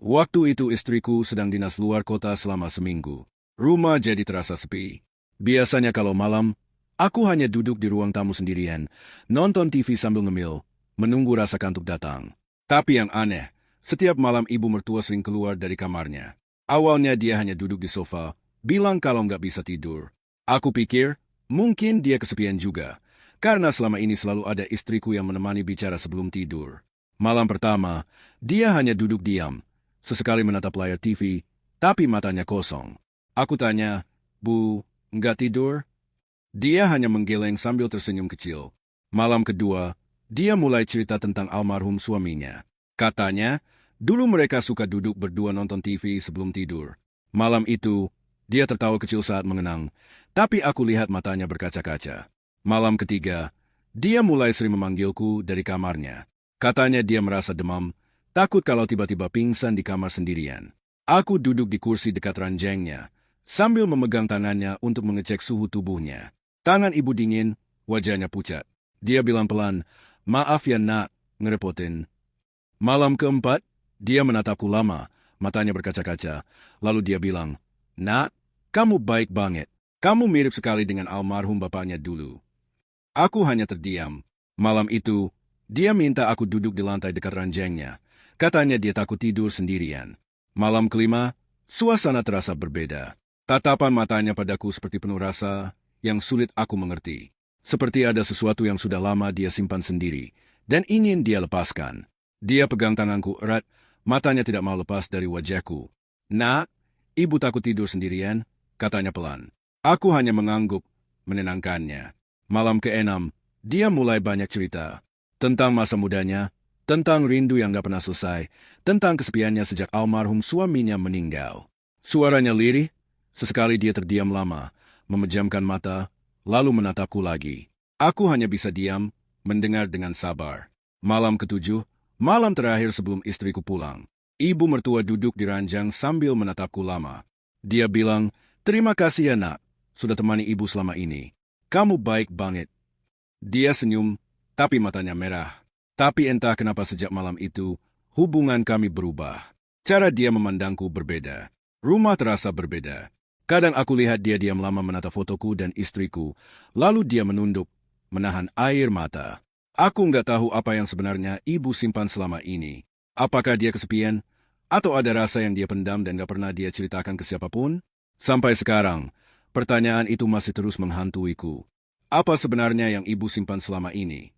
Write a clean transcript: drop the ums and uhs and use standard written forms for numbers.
Waktu itu istriku sedang dinas luar kota selama seminggu. Rumah jadi terasa sepi. Biasanya kalau malam, aku hanya duduk di ruang tamu sendirian, nonton TV sambil ngemil, menunggu rasa kantuk datang. Tapi yang aneh, setiap malam ibu mertua sering keluar dari kamarnya. Awalnya dia hanya duduk di sofa, bilang kalau nggak bisa tidur. Aku pikir, mungkin dia kesepian juga, karena selama ini selalu ada istriku yang menemani bicara sebelum tidur. Malam pertama, dia hanya duduk diam, sesekali menatap layar TV, tapi matanya kosong. Aku tanya, "Bu, nggak tidur?" Dia hanya menggeleng sambil tersenyum kecil. Malam kedua, dia mulai cerita tentang almarhum suaminya. Katanya, dulu mereka suka duduk berdua nonton TV sebelum tidur. Malam itu, dia tertawa kecil saat mengenang, tapi aku lihat matanya berkaca-kaca. Malam ketiga, dia mulai sering memanggilku dari kamarnya. Katanya dia merasa demam, takut kalau tiba-tiba pingsan di kamar sendirian. Aku duduk di kursi dekat ranjangnya, sambil memegang tangannya untuk mengecek suhu tubuhnya. Tangan ibu dingin, wajahnya pucat. Dia bilang pelan, "Maaf ya nak, ngerepotin." Malam keempat, dia menatapku lama, matanya berkaca-kaca. Lalu dia bilang, "Nak, kamu baik banget. Kamu mirip sekali dengan almarhum bapaknya dulu." Aku hanya terdiam. Malam itu, dia minta aku duduk di lantai dekat ranjangnya. Katanya dia takut tidur sendirian. Malam kelima, suasana terasa berbeda. Tatapan matanya padaku seperti penuh rasa yang sulit aku mengerti. Seperti ada sesuatu yang sudah lama dia simpan sendiri dan ingin dia lepaskan. Dia pegang tanganku erat, matanya tidak mau lepas dari wajahku. "Nak, ibu takut tidur sendirian," katanya pelan. Aku hanya mengangguk, menenangkannya. Malam keenam, dia mulai banyak cerita. Tentang masa mudanya, tentang rindu yang gak pernah selesai, tentang kesepiannya sejak almarhum suaminya meninggal. Suaranya lirih, sesekali dia terdiam lama, memejamkan mata, lalu menatapku lagi. Aku hanya bisa diam, mendengar dengan sabar. Malam ketujuh, malam terakhir sebelum istriku pulang. Ibu mertua duduk di ranjang sambil menatapku lama. Dia bilang, "Terima kasih ya nak, sudah temani ibu selama ini. Kamu baik banget." Dia senyum, tapi matanya merah. Tapi entah kenapa sejak malam itu, hubungan kami berubah. Cara dia memandangku berbeda. Rumah terasa berbeda. Kadang aku lihat dia diam lama menatap fotoku dan istriku, lalu dia menunduk, menahan air mata. Aku nggak tahu apa yang sebenarnya ibu simpan selama ini. Apakah dia kesepian? Atau ada rasa yang dia pendam dan gak pernah dia ceritakan ke siapapun? Sampai sekarang, pertanyaan itu masih terus menghantuiku. Apa sebenarnya yang ibu simpan selama ini?